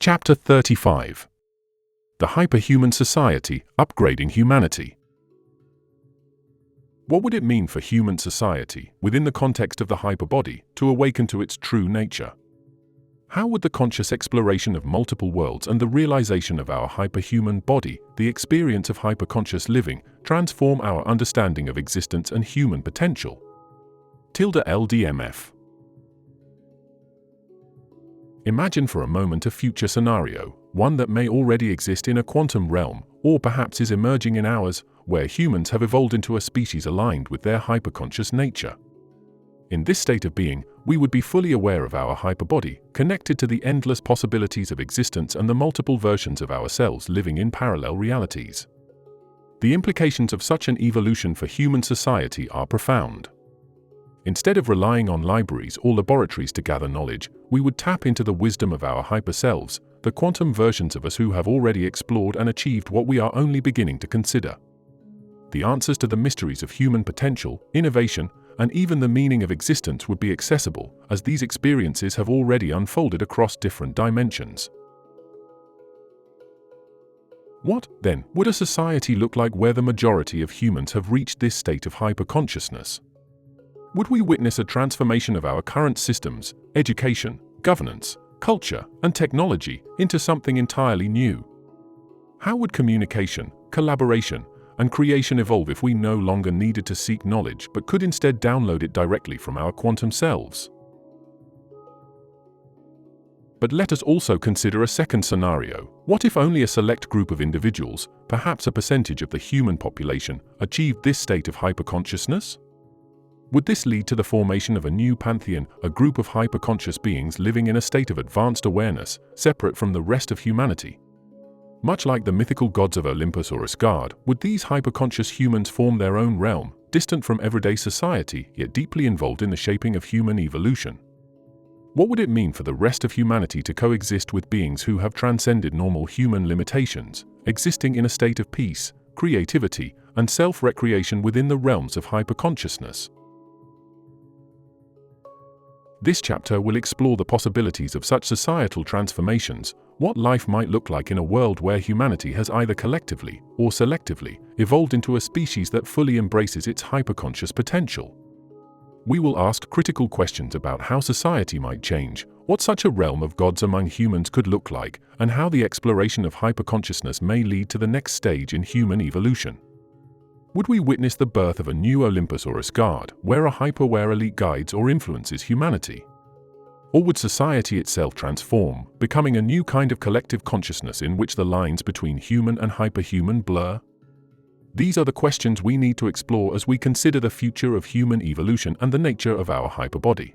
Chapter 35. The Hyperhuman Society, Upgrading Humanity. What would it mean for human society, within the context of the hyperbody, to awaken to its true nature? How would the conscious exploration of multiple worlds and the realization of our hyperhuman body, the experience of hyperconscious living, transform our understanding of existence and human potential? LDMF. Imagine for a moment a future scenario, one that may already exist in a quantum realm, or perhaps is emerging in ours, where humans have evolved into a species aligned with their hyperconscious nature. In this state of being, we would be fully aware of our hyperbody, connected to the endless possibilities of existence and the multiple versions of ourselves living in parallel realities. The implications of such an evolution for human society are profound. Instead of relying on libraries or laboratories to gather knowledge, we would tap into the wisdom of our hyperselves, the quantum versions of us who have already explored and achieved what we are only beginning to consider. The answers to the mysteries of human potential, innovation, and even the meaning of existence would be accessible, as these experiences have already unfolded across different dimensions. What, then, would a society look like where the majority of humans have reached this state of hyperconsciousness? Would we witness a transformation of our current systems, education, governance, culture, and technology into something entirely new? How would communication, collaboration, and creation evolve if we no longer needed to seek knowledge but could instead download it directly from our quantum selves? But let us also consider a second scenario. What if only a select group of individuals, perhaps a percentage of the human population, achieved this state of hyperconsciousness? Would this lead to the formation of a new pantheon, a group of hyperconscious beings living in a state of advanced awareness, separate from the rest of humanity? Much like the mythical gods of Olympus or Asgard, would these hyperconscious humans form their own realm, distant from everyday society, yet deeply involved in the shaping of human evolution? What would it mean for the rest of humanity to coexist with beings who have transcended normal human limitations, existing in a state of peace, creativity, and self-recreation within the realms of hyperconsciousness? This chapter will explore the possibilities of such societal transformations, what life might look like in a world where humanity has either collectively or selectively evolved into a species that fully embraces its hyperconscious potential. We will ask critical questions about how society might change, what such a realm of gods among humans could look like, and how the exploration of hyperconsciousness may lead to the next stage in human evolution. Would we witness the birth of a new Olympus or Asgard, where a hyperware elite guides or influences humanity? Or would society itself transform, becoming a new kind of collective consciousness in which the lines between human and hyperhuman blur? These are the questions we need to explore as we consider the future of human evolution and the nature of our hyperbody.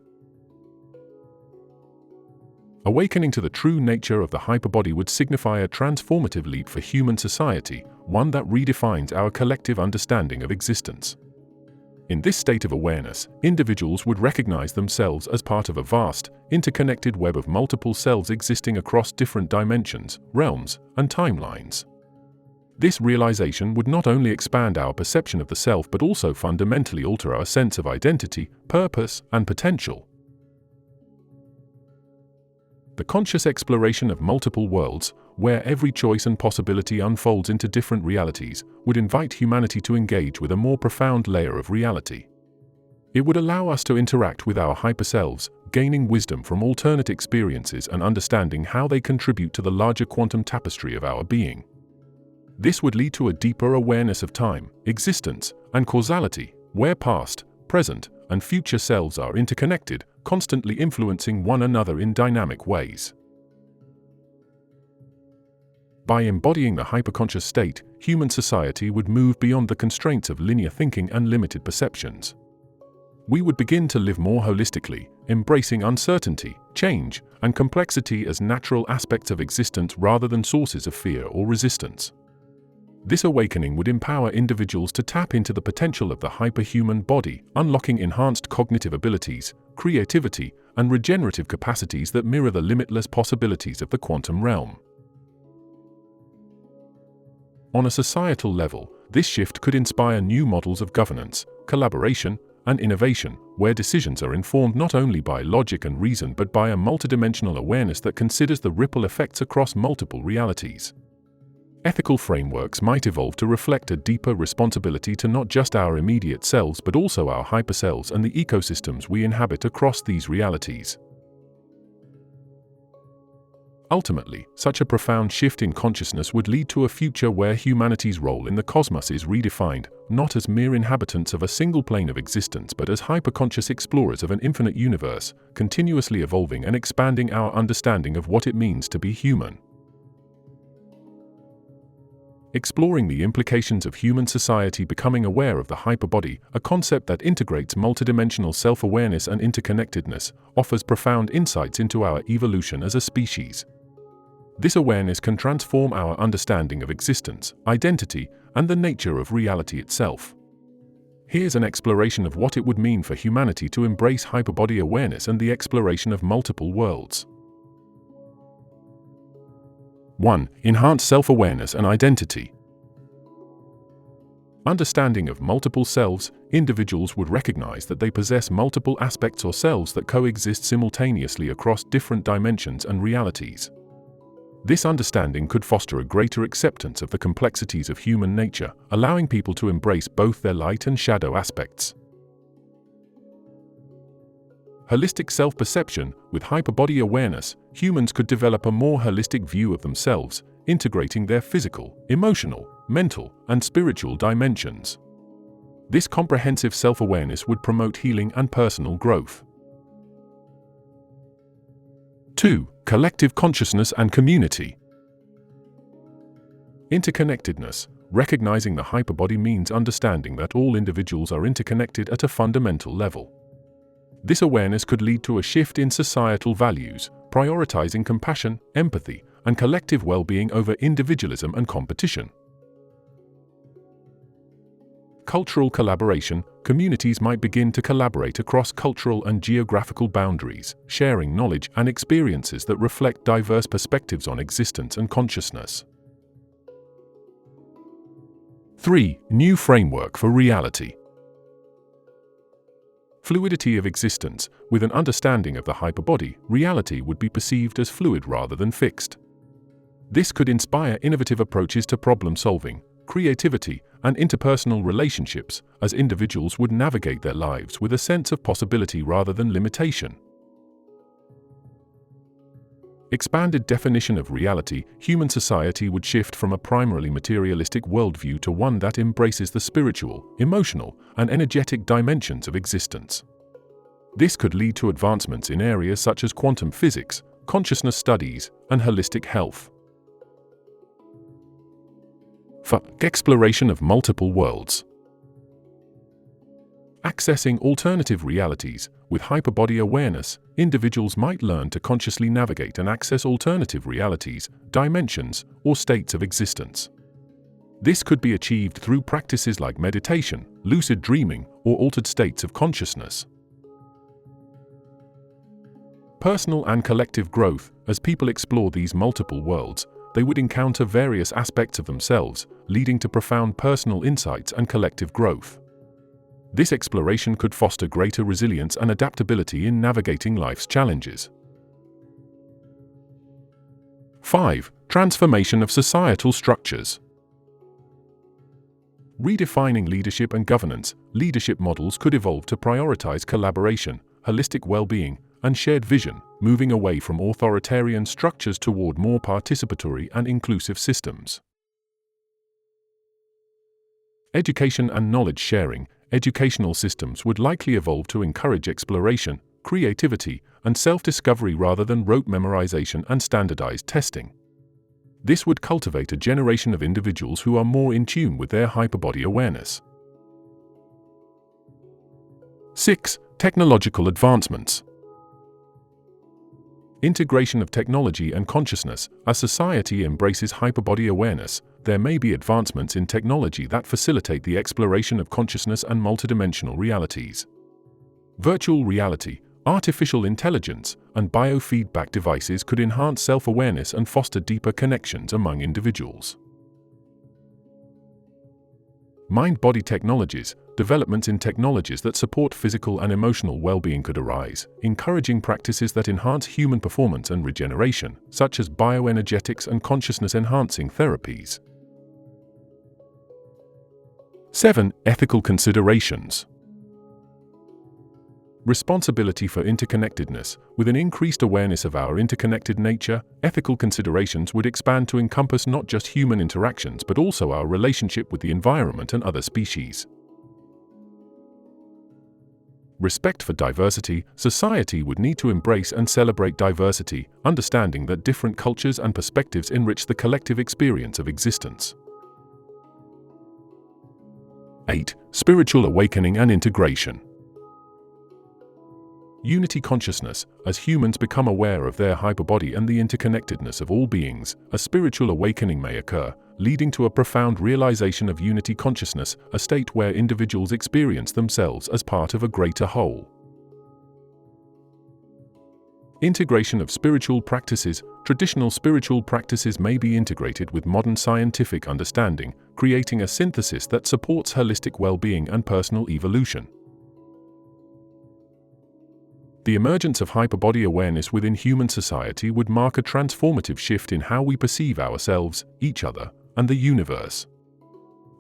Awakening to the true nature of the hyperbody would signify a transformative leap for human society, one that redefines our collective understanding of existence. In this state of awareness, individuals would recognize themselves as part of a vast, interconnected web of multiple selves existing across different dimensions, realms, and timelines. This realization would not only expand our perception of the self but also fundamentally alter our sense of identity, purpose, and potential. The conscious exploration of multiple worlds, where every choice and possibility unfolds into different realities, would invite humanity to engage with a more profound layer of reality. It would allow us to interact with our hyperselves, gaining wisdom from alternate experiences and understanding how they contribute to the larger quantum tapestry of our being. This would lead to a deeper awareness of time, existence, and causality, where past, present, and future selves are interconnected, constantly influencing one another in dynamic ways. By embodying the hyperconscious state, human society would move beyond the constraints of linear thinking and limited perceptions. We would begin to live more holistically, embracing uncertainty, change, and complexity as natural aspects of existence rather than sources of fear or resistance. This awakening would empower individuals to tap into the potential of the hyperhuman body, unlocking enhanced cognitive abilities, creativity, and regenerative capacities that mirror the limitless possibilities of the quantum realm. On a societal level, this shift could inspire new models of governance, collaboration, and innovation, where decisions are informed not only by logic and reason but by a multidimensional awareness that considers the ripple effects across multiple realities. Ethical frameworks might evolve to reflect a deeper responsibility to not just our immediate selves but also our hyperselves and the ecosystems we inhabit across these realities. Ultimately, such a profound shift in consciousness would lead to a future where humanity's role in the cosmos is redefined, not as mere inhabitants of a single plane of existence but as hyperconscious explorers of an infinite universe, continuously evolving and expanding our understanding of what it means to be human. Exploring the implications of human society becoming aware of the hyperbody, a concept that integrates multidimensional self-awareness and interconnectedness, offers profound insights into our evolution as a species. This awareness can transform our understanding of existence, identity, and the nature of reality itself. Here's an exploration of what it would mean for humanity to embrace hyperbody awareness and the exploration of multiple worlds. 1. Enhance self-awareness and identity. Understanding of multiple selves, individuals would recognize that they possess multiple aspects or selves that coexist simultaneously across different dimensions and realities. This understanding could foster a greater acceptance of the complexities of human nature, allowing people to embrace both their light and shadow aspects. Holistic self-perception. With hyperbody awareness, humans could develop a more holistic view of themselves, integrating their physical, emotional, mental, and spiritual dimensions. This comprehensive self-awareness would promote healing and personal growth. 2. Collective consciousness and community. Interconnectedness. Recognizing the hyperbody means understanding that all individuals are interconnected at a fundamental level. This awareness could lead to a shift in societal values, prioritizing compassion, empathy, and collective well-being over individualism and competition. Cultural collaboration. Communities might begin to collaborate across cultural and geographical boundaries, sharing knowledge and experiences that reflect diverse perspectives on existence and consciousness. 3. New framework for reality. Fluidity of existence. With an understanding of the hyperbody, reality would be perceived as fluid rather than fixed. This could inspire innovative approaches to problem-solving, creativity, and interpersonal relationships, as individuals would navigate their lives with a sense of possibility rather than limitation. Expanded definition of reality. Human society would shift from a primarily materialistic worldview to one that embraces the spiritual, emotional, and energetic dimensions of existence. This could lead to advancements in areas such as quantum physics, consciousness studies, and holistic health. 4. Exploration of multiple worlds. Accessing alternative realities. With hyperbody awareness, individuals might learn to consciously navigate and access alternative realities, dimensions, or states of existence. This could be achieved through practices like meditation, lucid dreaming, or altered states of consciousness. Personal and collective growth. As people explore these multiple worlds, they would encounter various aspects of themselves, leading to profound personal insights and collective growth. This exploration could foster greater resilience and adaptability in navigating life's challenges. 5. Transformation of societal structures. Redefining leadership and governance. Leadership models could evolve to prioritize collaboration, holistic well-being, and shared vision, moving away from authoritarian structures toward more participatory and inclusive systems. Education and knowledge sharing. Educational systems would likely evolve to encourage exploration, creativity, and self-discovery rather than rote memorization and standardized testing. This would cultivate a generation of individuals who are more in tune with their hyperbody awareness. 6. Technological advancements. Integration of technology and consciousness. As society embraces hyperbody awareness, there may be advancements in technology that facilitate the exploration of consciousness and multidimensional realities. Virtual reality, artificial intelligence, and biofeedback devices could enhance self-awareness and foster deeper connections among individuals. Mind-body technologies. developments in technologies that support physical and emotional well-being could arise, encouraging practices that enhance human performance and regeneration, such as bioenergetics and consciousness-enhancing therapies. 7. Ethical considerations. Responsibility for interconnectedness. With an increased awareness of our interconnected nature, ethical considerations would expand to encompass not just human interactions but also our relationship with the environment and other species. Respect for diversity. Society would need to embrace and celebrate diversity, understanding that different cultures and perspectives enrich the collective experience of existence. 8. Spiritual awakening and integration. Unity consciousness. As humans become aware of their hyperbody and the interconnectedness of all beings, a spiritual awakening may occur, leading to a profound realization of unity consciousness, a state where individuals experience themselves as part of a greater whole. Integration of spiritual practices. Traditional spiritual practices may be integrated with modern scientific understanding, creating a synthesis that supports holistic well-being and personal evolution. The emergence of hyperbody awareness within human society would mark a transformative shift in how we perceive ourselves, each other, and the universe.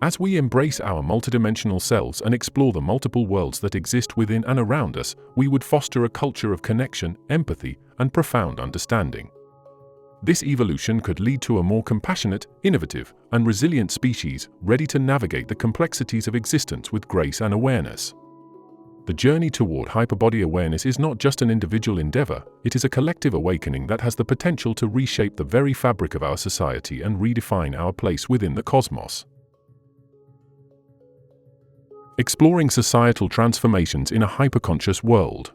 As we embrace our multidimensional selves and explore the multiple worlds that exist within and around us, we would foster a culture of connection, empathy, and profound understanding. This evolution could lead to a more compassionate, innovative, and resilient species, ready to navigate the complexities of existence with grace and awareness. The journey toward hyperbody awareness is not just an individual endeavor, it is a collective awakening that has the potential to reshape the very fabric of our society and redefine our place within the cosmos. Exploring societal transformations in a hyperconscious world.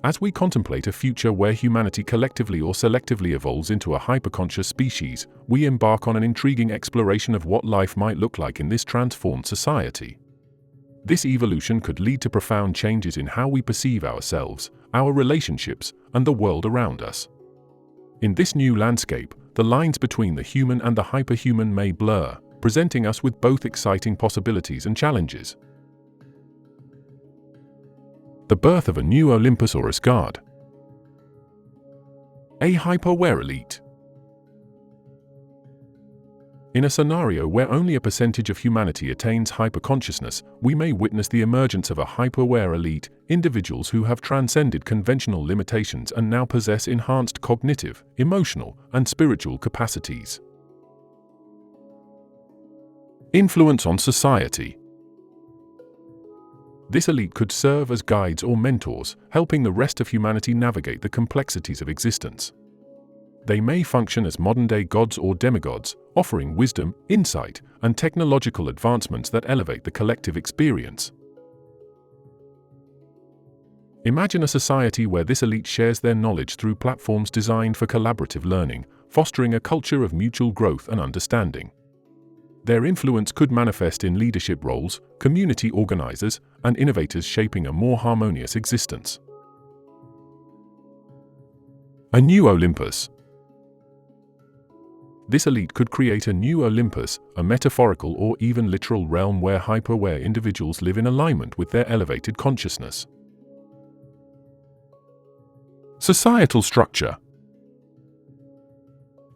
As we contemplate a future where humanity collectively or selectively evolves into a hyperconscious species, we embark on an intriguing exploration of what life might look like in this transformed society. This evolution could lead to profound changes in how we perceive ourselves, our relationships, and the world around us. In this new landscape, the lines between the human and the hyperhuman may blur, presenting us with both exciting possibilities and challenges. The birth of a new Olympus or Asgard. A hyper-aware elite. In a scenario where only a percentage of humanity attains hyperconsciousness, we may witness the emergence of a hyper-aware elite, individuals who have transcended conventional limitations and now possess enhanced cognitive, emotional, and spiritual capacities. Influence on society. This elite could serve as guides or mentors, helping the rest of humanity navigate the complexities of existence. They may function as modern-day gods or demigods, offering wisdom, insight, and technological advancements that elevate the collective experience. Imagine a society where this elite shares their knowledge through platforms designed for collaborative learning, fostering a culture of mutual growth and understanding. Their influence could manifest in leadership roles, community organizers, and innovators shaping a more harmonious existence. A new Olympus. This elite could create a new Olympus, a metaphorical or even literal realm where hyper-aware individuals live in alignment with their elevated consciousness. Societal structure.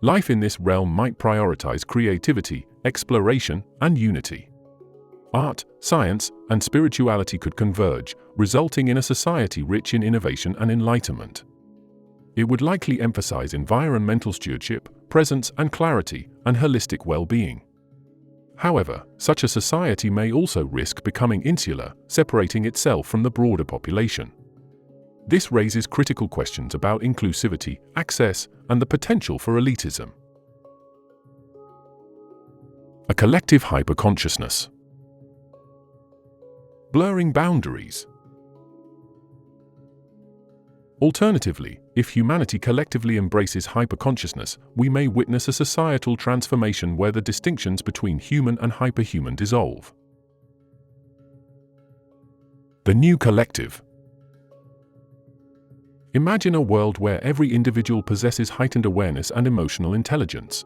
Life in this realm might prioritize creativity, exploration, and unity. Art, science, and spirituality could converge, resulting in a society rich in innovation and enlightenment. It would likely emphasize environmental stewardship, presence and clarity, and holistic well-being. However, such a society may also risk becoming insular, separating itself from the broader population. This raises critical questions about inclusivity, access, and the potential for elitism. A collective hyperconsciousness. Blurring boundaries. Alternatively, if humanity collectively embraces hyperconsciousness, we may witness a societal transformation where the distinctions between human and hyperhuman dissolve. The new collective. Imagine a world where every individual possesses heightened awareness and emotional intelligence.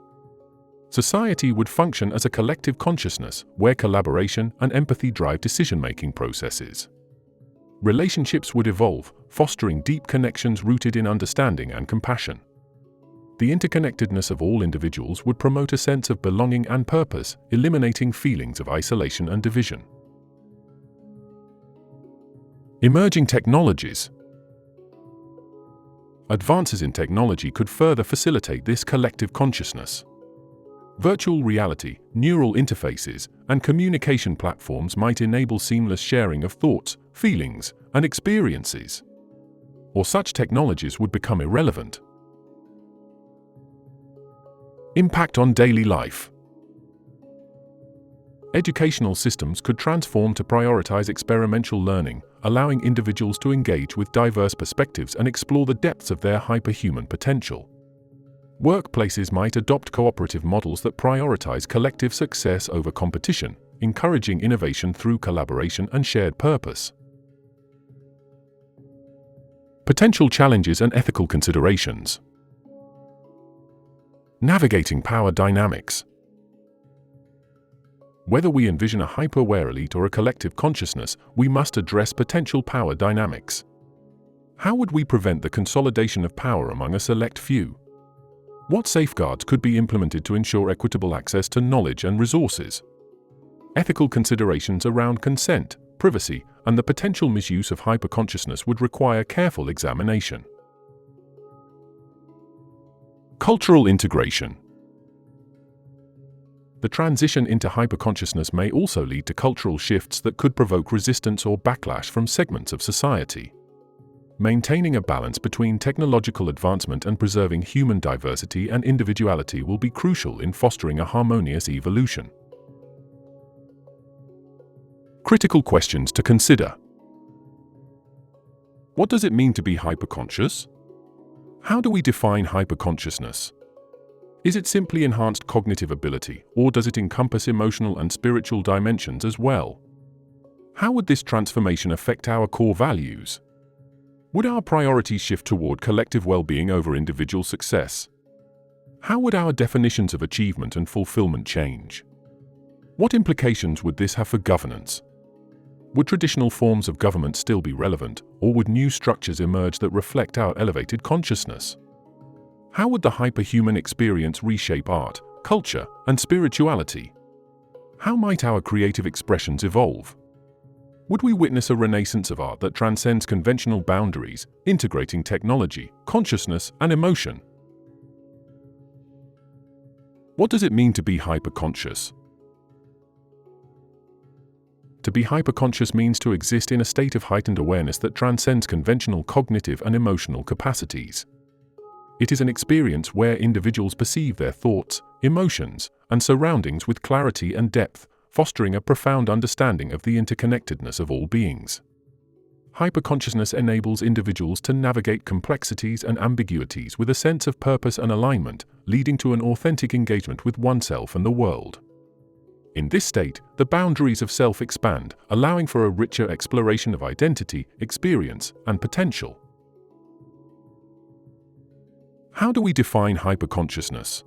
Society would function as a collective consciousness where collaboration and empathy drive decision-making processes. Relationships would evolve, fostering deep connections rooted in understanding and compassion. The interconnectedness of all individuals would promote a sense of belonging and purpose, eliminating feelings of isolation and division. Emerging technologies. Advances in technology could further facilitate this collective consciousness. Virtual reality, neural interfaces, and communication platforms might enable seamless sharing of thoughts, feelings, and experiences. Or such technologies would become irrelevant. Impact on daily life. Educational systems could transform to prioritize experiential learning, allowing individuals to engage with diverse perspectives and explore the depths of their hyperhuman potential. Workplaces might adopt cooperative models that prioritize collective success over competition, encouraging innovation through collaboration and shared purpose. Potential challenges and ethical considerations. Navigating power dynamics. Whether we envision a hyper-aware elite or a collective consciousness, we must address potential power dynamics. How would we prevent the consolidation of power among a select few? What safeguards could be implemented to ensure equitable access to knowledge and resources? Ethical considerations around consent, privacy, and the potential misuse of hyperconsciousness would require careful examination. Cultural integration. The transition into hyperconsciousness may also lead to cultural shifts that could provoke resistance or backlash from segments of society. Maintaining a balance between technological advancement and preserving human diversity and individuality will be crucial in fostering a harmonious evolution. Critical questions to consider. What does it mean to be hyperconscious? How do we define hyperconsciousness? Is it simply enhanced cognitive ability, or does it encompass emotional and spiritual dimensions as well? How would this transformation affect our core values? Would our priorities shift toward collective well-being over individual success? How would our definitions of achievement and fulfillment change? What implications would this have for governance? Would traditional forms of government still be relevant, or would new structures emerge that reflect our elevated consciousness? How would the hyperhuman experience reshape art, culture, and spirituality? How might our creative expressions evolve? Would we witness a renaissance of art that transcends conventional boundaries, integrating technology, consciousness, and emotion? What does it mean to be hyperconscious? To be hyperconscious means to exist in a state of heightened awareness that transcends conventional cognitive and emotional capacities. It is an experience where individuals perceive their thoughts, emotions, and surroundings with clarity and depth, fostering a profound understanding of the interconnectedness of all beings. Hyperconsciousness enables individuals to navigate complexities and ambiguities with a sense of purpose and alignment, leading to an authentic engagement with oneself and the world. In this state, the boundaries of self expand, allowing for a richer exploration of identity, experience, and potential. How do we define hyperconsciousness?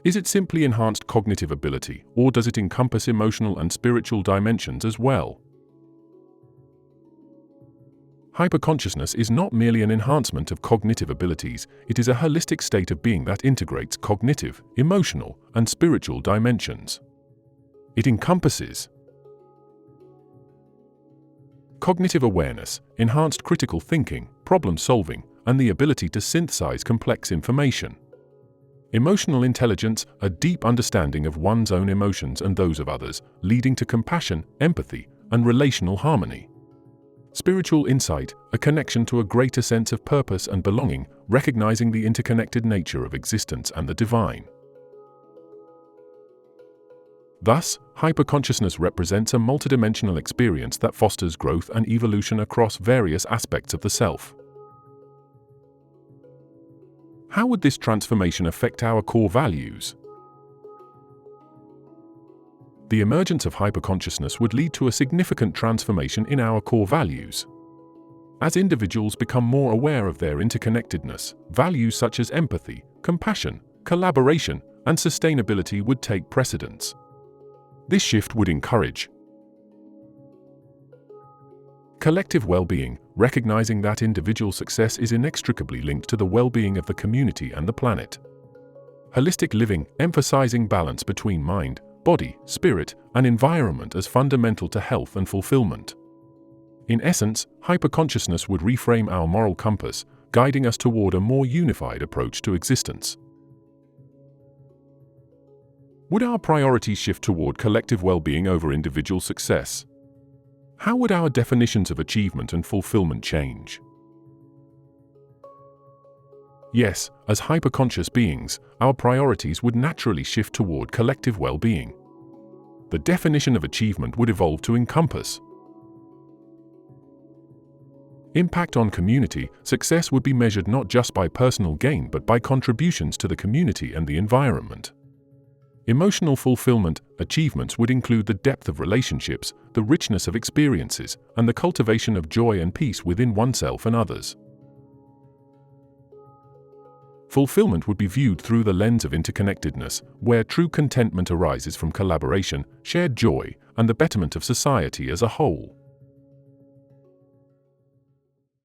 Is it simply enhanced cognitive ability, or does it encompass emotional and spiritual dimensions as well? Hyperconsciousness is not merely an enhancement of cognitive abilities, it is a holistic state of being that integrates cognitive, emotional, and spiritual dimensions. It encompasses cognitive awareness, enhanced critical thinking, problem-solving, and the ability to synthesize complex information. Emotional intelligence, a deep understanding of one's own emotions and those of others, leading to compassion, empathy, and relational harmony. Spiritual insight, a connection to a greater sense of purpose and belonging, recognizing the interconnected nature of existence and the divine. Thus, hyperconsciousness represents a multidimensional experience that fosters growth and evolution across various aspects of the self. How would this transformation affect our core values? The emergence of hyperconsciousness would lead to a significant transformation in our core values. As individuals become more aware of their interconnectedness, values such as empathy, compassion, collaboration, and sustainability would take precedence. This shift would encourage collective well-being, recognizing that individual success is inextricably linked to the well-being of the community and the planet. Holistic living, emphasizing balance between mind, body, spirit, and environment as fundamental to health and fulfillment. In essence, hyperconsciousness would reframe our moral compass, guiding us toward a more unified approach to existence. Would our priorities shift toward collective well-being over individual success? How would our definitions of achievement and fulfillment change? Yes, as hyperconscious beings, our priorities would naturally shift toward collective well-being. The definition of achievement would evolve to encompass impact on community. Success would be measured not just by personal gain but by contributions to the community and the environment. Emotional fulfillment, achievements would include the depth of relationships, the richness of experiences, and the cultivation of joy and peace within oneself and others. Fulfillment would be viewed through the lens of interconnectedness, where true contentment arises from collaboration, shared joy, and the betterment of society as a whole.